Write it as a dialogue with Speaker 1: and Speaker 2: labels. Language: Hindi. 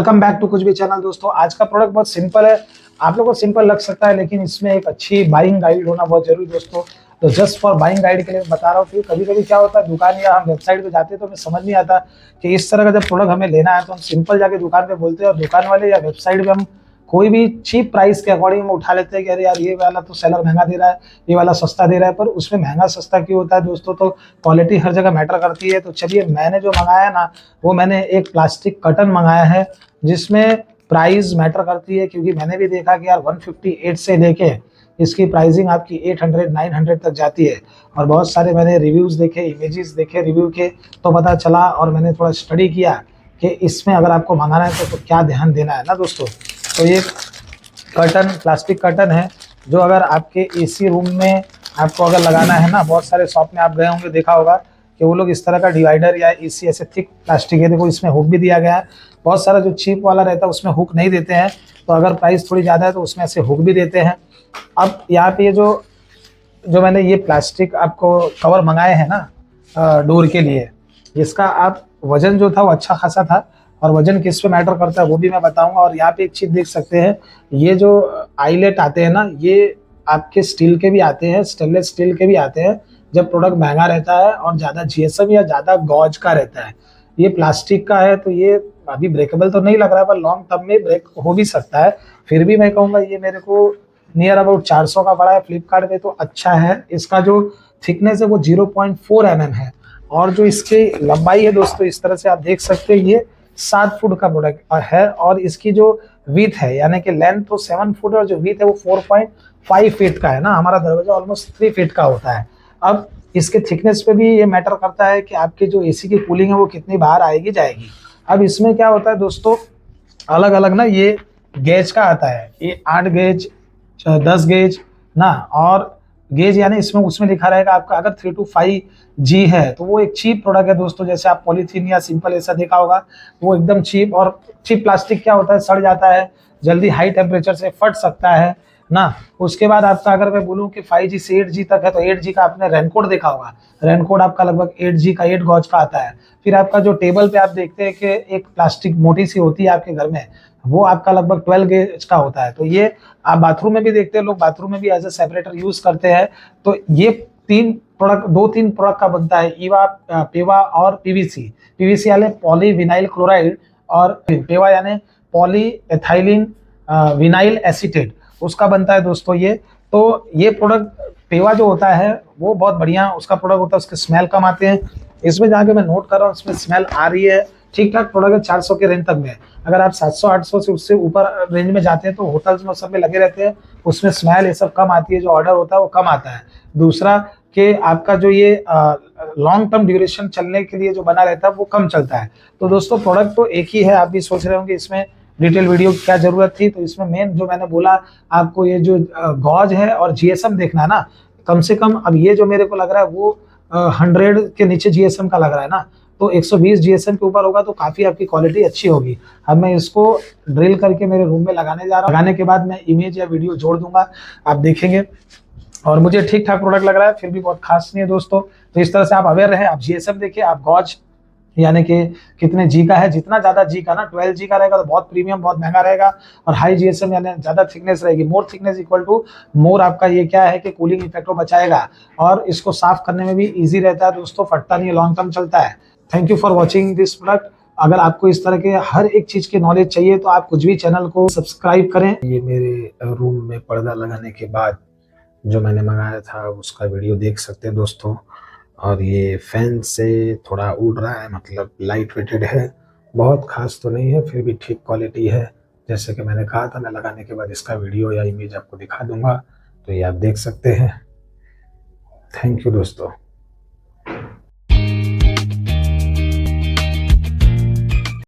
Speaker 1: वेलकम बैक टू कुछ भी चैनल। दोस्तों आज का प्रोडक्ट बहुत सिंपल है, आप लोगों को सिंपल लग सकता है लेकिन इसमें एक अच्छी बाइंग गाइड होना बहुत जरूरी दोस्तों। तो जस्ट फॉर बाइंग गाइड के लिए बता रहा हूँ कि कभी कभी क्या होता है दुकान या हम वेबसाइट पे जाते हैं तो हमें समझ नहीं आता कि इस तरह का जब प्रोडक्ट हमें लेना है तो हम सिंपल जाके दुकान पे बोलते हैं और दुकान वाले या वेबसाइट पे हम कोई भी चीप प्राइस के अकॉर्डिंग हम उठा लेते हैं कि अरे यार ये वाला तो सेलर महंगा दे रहा है, ये वाला सस्ता दे रहा है। पर उसमें महंगा सस्ता क्यों होता है दोस्तों? तो क्वालिटी हर जगह मैटर करती है। तो चलिए मैंने जो मंगाया ना वो मैंने एक प्लास्टिक कर्टन मंगाया है जिसमें प्राइस मैटर करती है, क्योंकि मैंने भी देखा कि यार 158 से लेके इसकी प्राइसिंग आपकी 800 900 तक जाती है। और बहुत सारे मैंने रिव्यूज़ देखे, इमेजेस देखे रिव्यू के, तो पता चला और मैंने थोड़ा स्टडी किया कि इसमें अगर आपको मंगाना है तो क्या ध्यान देना है ना दोस्तों। तो ये कर्टन प्लास्टिक कर्टन है जो अगर आपके एसी रूम में आपको अगर लगाना है ना, बहुत सारे शॉप में आप गए होंगे देखा होगा कि वो लोग इस तरह का डिवाइडर या एसी ऐसे थिक प्लास्टिक है, देखो इसमें हुक भी दिया गया है। बहुत सारा जो चीप वाला रहता है उसमें हुक नहीं देते हैं, तो अगर प्राइस थोड़ी ज़्यादा है तो उसमें ऐसे हुक भी देते हैं। अब यहाँ पे ये जो मैंने ये प्लास्टिक आपको कवर मंगाए हैं ना डोर के लिए, इसका आप वजन जो था वो अच्छा खासा था और वजन किस पे मैटर करता है वो भी मैं बताऊंगा। और यहाँ पे एक चीज़ देख सकते हैं, ये जो आईलेट आते हैं ना ये आपके स्टील के भी आते हैं, स्टेनलेस स्टील के भी आते हैं जब प्रोडक्ट महंगा रहता है और ज़्यादा जीएसएम या ज़्यादा गॉज का रहता है। ये प्लास्टिक का है तो ये अभी ब्रेकेबल तो नहीं लग रहा है पर लॉन्ग टर्म में ब्रेक हो भी सकता है। फिर भी मैं कहूँगा ये मेरे को नियर अबाउट 400 का पड़ा है फ्लिपकार्ट पे, तो अच्छा है। इसका जो थिकनेस है वो 0.4 mm है और जो इसकी लंबाई है दोस्तों इस तरह से आप देख सकते हैं ये 7 फुट का प्रोडक्ट है। और इसकी जो विथ है यानी कि लेंथ तो 7 फुट और जो विथ है वो 4.5 फीट का है ना। हमारा दरवाजा ऑलमोस्ट 3 फीट का होता है। अब इसके थिकनेस पे भी ये मैटर करता है कि आपकी जो एसी की कूलिंग है वो कितनी बाहर आएगी जाएगी। अब इसमें क्या होता है दोस्तों, अलग अलग ना ये गेज का आता है, ये 8 गेज 10 गेज ना, और गेज यानी इसमें उसमें लिखा रहेगा आपका अगर 3 to 5 G है तो वो एक चीप प्रोडक्ट है दोस्तों। जैसे आप पॉलीथीन या सिंपल ऐसा देखा होगा वो एकदम चीप, और चीप प्लास्टिक क्या होता है सड़ जाता है जल्दी, हाई टेम्परेचर से फट सकता है ना। उसके बाद आपका अगर मैं बोलूँ कि 5G से 8G तक है तो 8G का आपने रेनकोट देखा होगा, रेनकोट आपका लगभग 8G का 8 गॉज का आता है। फिर आपका जो टेबल पे आप देखते हैं कि एक प्लास्टिक मोटी सी होती है आपके घर में, वो आपका लगभग 12 गेज का होता है। तो ये आप बाथरूम में भी देखते हैं, लोग बाथरूम में भी एज ए सेपरेटर यूज करते हैं। तो ये 3 प्रोडक्ट का बनता है, ईवा, पेवा और पीवीसी। पीवीसी यानी पॉली विनाइल क्लोराइड और पेवा यानी पॉली एथाइलिन विनाइल एसीटेट, उसका बनता है दोस्तों ये। तो ये प्रोडक्ट पेवा जो होता है वो बहुत बढ़िया उसका प्रोडक्ट होता है, उसके स्मेल कम आते हैं। इसमें जाके मैं नोट कर रहा हूँ इसमें स्मेल आ रही है, ठीक ठाक प्रोडक्ट है 400 के रेंज तक में। अगर आप 700 800 से उससे ऊपर रेंज में जाते हैं तो होटल्स में सब में लगे रहते हैं, उसमें स्मेल ये सब कम आती है, जो ऑर्डर होता है वो कम आता है। दूसरा कि आपका जो ये लॉन्ग टर्म ड्यूरेशन चलने के लिए जो बना रहता है वो कम चलता है। तो दोस्तों प्रोडक्ट तो एक ही है, आप भी सोच रहे होंगे इसमें डिटेल वीडियो की क्या जरूरत थी। तो इसमें मेन जो मैंने बोला आपको, ये जो गॉज है और जीएसएम देखना है ना, कम से कम अब ये जो मेरे को लग रहा है वो 100 के नीचे जीएसएम का लग रहा है ना, तो 120 जीएसएम के ऊपर होगा तो काफ़ी आपकी क्वालिटी अच्छी होगी। अब मैं इसको ड्रिल करके मेरे रूम में लगाने जा रहा हूँ, लगाने के बाद मैं इमेज या वीडियो जोड़ दूंगा, आप देखेंगे। और मुझे ठीक ठाक प्रोडक्ट लग रहा है, फिर भी बहुत खास नहीं है दोस्तों। तो इस तरह से आप अवेयर रहे, आप जीएसएम देखिए, आप गॉज यानी कि कितने जी का है, जितना ज़्यादा जी का ना 12 जी का रहेगा तो बहुत प्रीमियम बहुत महंगा रहेगा, और हाई जीएसएम यानी ज़्यादा थिकनेस रहेगी, मोर थिकनेस इक्वल टू मोर आपका ये क्या है कि कूलिंग इफेक्ट को बचाएगा और इसको साफ करने में भी ईजी रहता है दोस्तों, फटता नहीं है, लॉन्ग टर्म चलता है। Thank you for watching this product. अगर आपको इस तरह के हर एक चीज़ की नॉलेज चाहिए तो आप कुछ भी चैनल को सब्सक्राइब करें। ये मेरे रूम में पर्दा लगाने के बाद जो मैंने मंगाया था उसका वीडियो देख सकते हैं दोस्तों। और ये फैन से थोड़ा उड़ रहा है, मतलब लाइट वेटेड है, बहुत खास तो नहीं है, फिर भी ठीक क्वालिटी है। जैसे कि मैंने कहा था मैं लगाने के बाद इसका वीडियो या इमेज आपको दिखा दूंगा, तो ये आप देख सकते हैं। थैंक यू दोस्तों।